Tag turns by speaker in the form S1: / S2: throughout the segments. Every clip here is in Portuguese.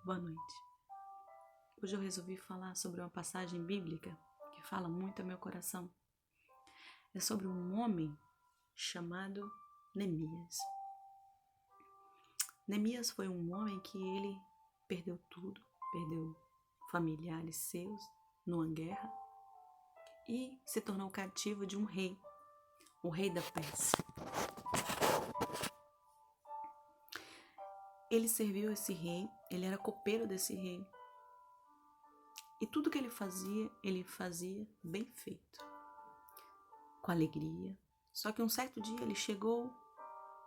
S1: Boa noite. Hoje eu resolvi falar sobre uma passagem bíblica que fala muito ao meu coração. É sobre um homem chamado Neemias. Neemias foi um homem que ele perdeu tudo, perdeu familiares seus numa guerra e se tornou cativo de um rei, o rei da Pérsia. Ele serviu esse rei, ele era copeiro desse rei. E tudo que ele fazia bem feito, com alegria. Só que um certo dia ele chegou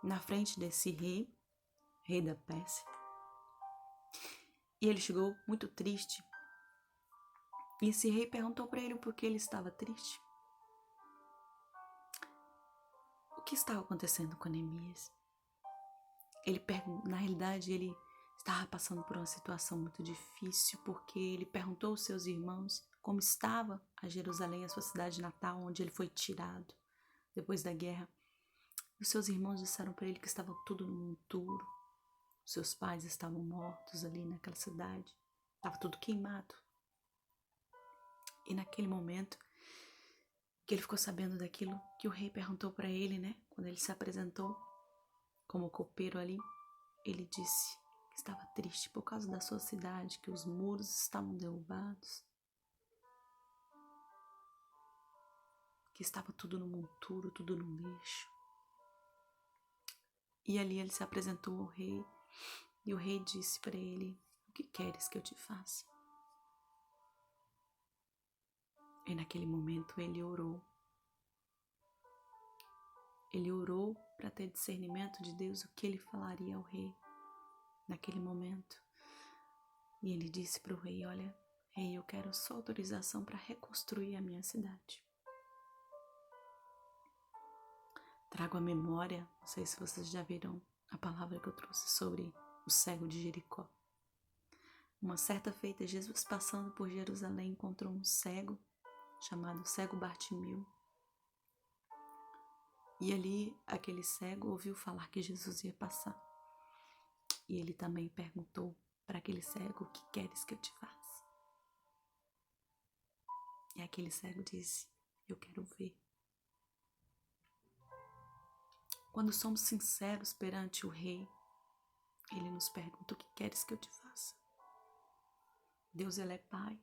S1: na frente desse rei, rei da Pérsia, e ele chegou muito triste. E esse rei perguntou para ele por que ele estava triste. O que estava acontecendo com Neemias? Na realidade, ele estava passando por uma situação muito difícil, porque ele perguntou aos seus irmãos como estava a Jerusalém, a sua cidade natal, onde ele foi tirado depois da guerra. Os seus irmãos disseram para ele que estava tudo no monturo, seus pais estavam mortos ali naquela cidade, estava tudo queimado. E naquele momento que ele ficou sabendo daquilo, que o rei perguntou para ele, quando ele se apresentou como copeiro ali, ele disse que estava triste por causa da sua cidade, que os muros estavam derrubados, que estava tudo no monturo, tudo no lixo. E ali ele se apresentou ao rei, e o rei disse para ele: o que queres que eu te faça? E naquele momento ele orou. Ele orou para ter discernimento de Deus, o que ele falaria ao rei naquele momento. E ele disse para o rei: olha, rei, eu quero só autorização para reconstruir a minha cidade. Trago à memória, não sei se vocês já viram a palavra que eu trouxe sobre o cego de Jericó. Uma certa feita, Jesus passando por Jerusalém encontrou um cego chamado cego Bartimeu. E ali aquele cego ouviu falar que Jesus ia passar. E ele também perguntou para aquele cego: o que queres que eu te faça? E aquele cego disse: eu quero ver. Quando somos sinceros perante o rei, ele nos pergunta: o que queres que eu te faça? Deus, ele é Pai.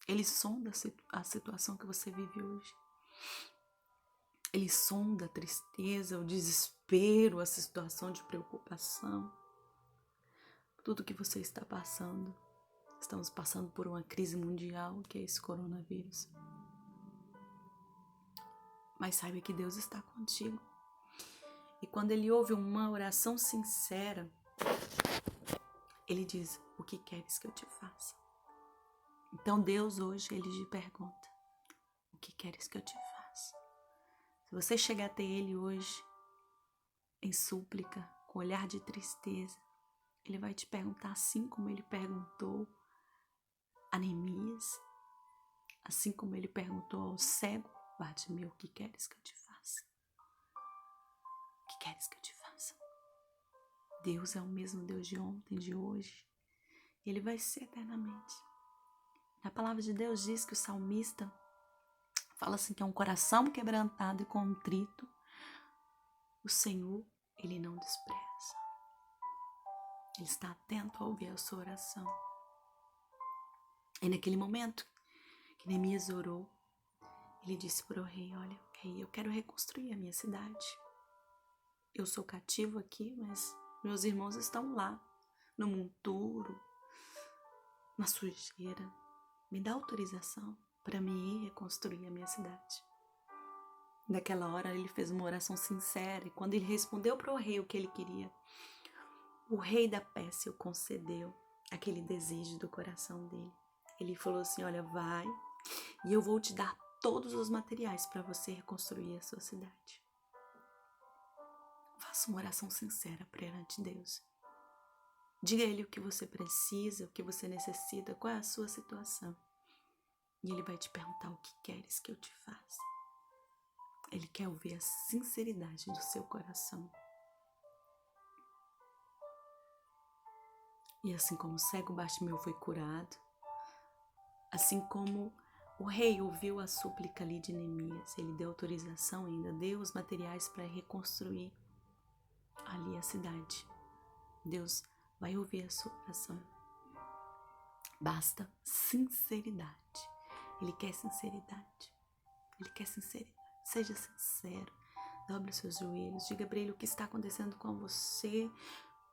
S1: Ele sonda a situação que você vive hoje. Ele sonda a tristeza, o desespero, a situação de preocupação. Tudo que você está passando. Estamos passando por uma crise mundial, que é esse coronavírus. Mas saiba que Deus está contigo. E quando ele ouve uma oração sincera, ele diz: o que queres que eu te faça? Então Deus hoje, ele te pergunta: o que queres que eu te faça? Se você chegar até ele hoje, em súplica, com olhar de tristeza, ele vai te perguntar assim como ele perguntou a Neemias, assim como ele perguntou ao cego Bartimeu: o que queres que eu te faça? O que queres que eu te faça? Deus é o mesmo Deus de ontem, de hoje. Ele vai ser eternamente. A palavra de Deus diz que o salmista fala assim, que é um coração quebrantado e contrito, o Senhor, ele não despreza. Ele está atento a ouvir a sua oração. E naquele momento que Neemias orou, ele disse para o rei: olha, rei, eu quero reconstruir a minha cidade. Eu sou cativo aqui, mas meus irmãos estão lá, no monturo, na sujeira. Me dá autorização para mim ir reconstruir a minha cidade. Naquela hora ele fez uma oração sincera, e quando ele respondeu para o rei o que ele queria, o rei da Pérsia o concedeu aquele desejo do coração dele. Ele falou assim: olha, vai e eu vou te dar todos os materiais para você reconstruir a sua cidade. Faça uma oração sincera perante Deus. Diga a Ele o que você precisa, o que você necessita, qual é a sua situação. E Ele vai te perguntar: o que queres que eu te faça? Ele quer ouvir a sinceridade do seu coração. E assim como o cego Bartimeu foi curado, assim como o rei ouviu a súplica ali de Neemias, ele deu autorização, ainda deu os materiais para reconstruir ali a cidade. Deus vai ouvir a sua oração. Basta sinceridade. Ele quer sinceridade. Ele quer sinceridade. Seja sincero. Dobre os seus joelhos. Diga para ele o que está acontecendo com você.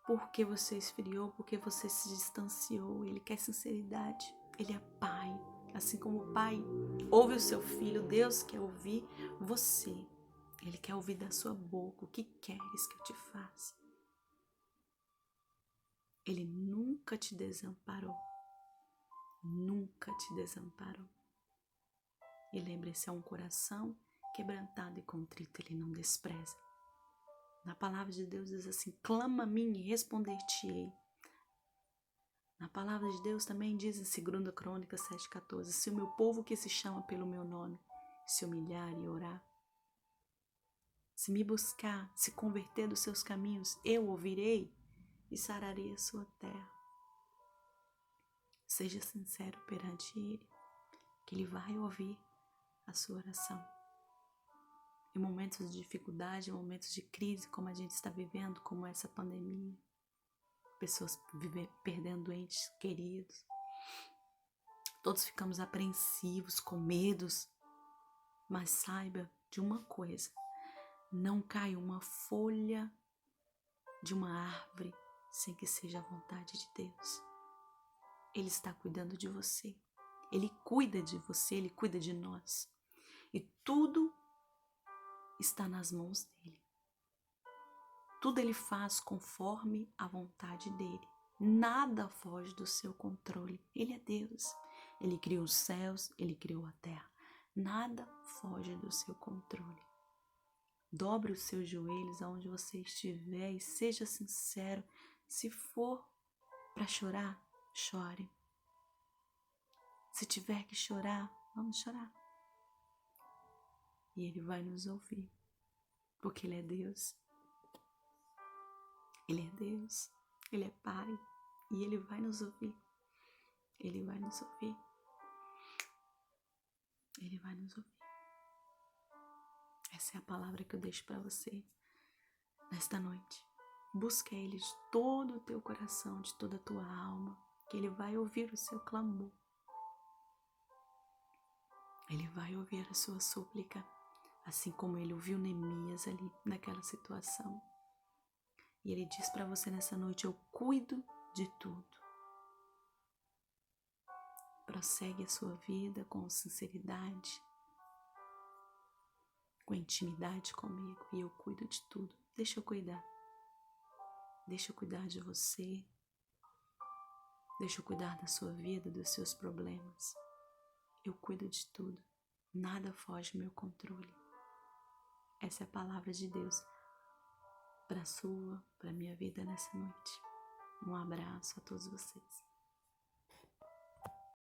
S1: Por que você esfriou. Por que você se distanciou. Ele quer sinceridade. Ele é pai. Assim como o pai ouve o seu filho, Deus quer ouvir você. Ele quer ouvir da sua boca. O que queres que eu te faça? Ele nunca te desamparou. Nunca te desamparou. E lembre-se, é um coração quebrantado e contrito, ele não despreza. Na palavra de Deus diz assim: clama a mim e responder-te-ei. Na palavra de Deus também diz em 2 Crônicas 7,14: se o meu povo que se chama pelo meu nome se humilhar e orar, se me buscar, se converter dos seus caminhos, eu ouvirei e sararei a sua terra. Seja sincero perante ele, que ele vai ouvir a sua oração. Em momentos de dificuldade, em momentos de crise, como a gente está vivendo, como essa pandemia, pessoas perdendo entes queridos, todos ficamos apreensivos, com medos, mas saiba de uma coisa: não cai uma folha de uma árvore sem que seja a vontade de Deus. Ele está cuidando de você, Ele cuida de você, Ele cuida de nós, e tudo está nas mãos dele. Tudo ele faz conforme a vontade dele. Nada foge do seu controle. Ele é Deus. Ele criou os céus, ele criou a terra. Nada foge do seu controle. Dobre os seus joelhos aonde você estiver e seja sincero. Se for para chorar, chore. Se tiver que chorar, vamos chorar. E ele vai nos ouvir, porque ele é Deus. Ele é Deus, ele é Pai, e ele vai nos ouvir. Ele vai nos ouvir. Ele vai nos ouvir. Essa é a palavra que eu deixo para você nesta noite. Busca ele de todo o teu coração, de toda a tua alma, que ele vai ouvir o seu clamor. Ele vai ouvir a sua súplica, assim como ele ouviu Neemias ali naquela situação. E ele diz para você nessa noite: eu cuido de tudo. Prossegue a sua vida com sinceridade, com intimidade comigo, e eu cuido de tudo. Deixa eu cuidar. Deixa eu cuidar de você. Deixa eu cuidar da sua vida, dos seus problemas. Eu cuido de tudo. Nada foge do meu controle. Essa é a palavra de Deus para a sua, para a minha vida nessa noite. Um abraço a todos vocês.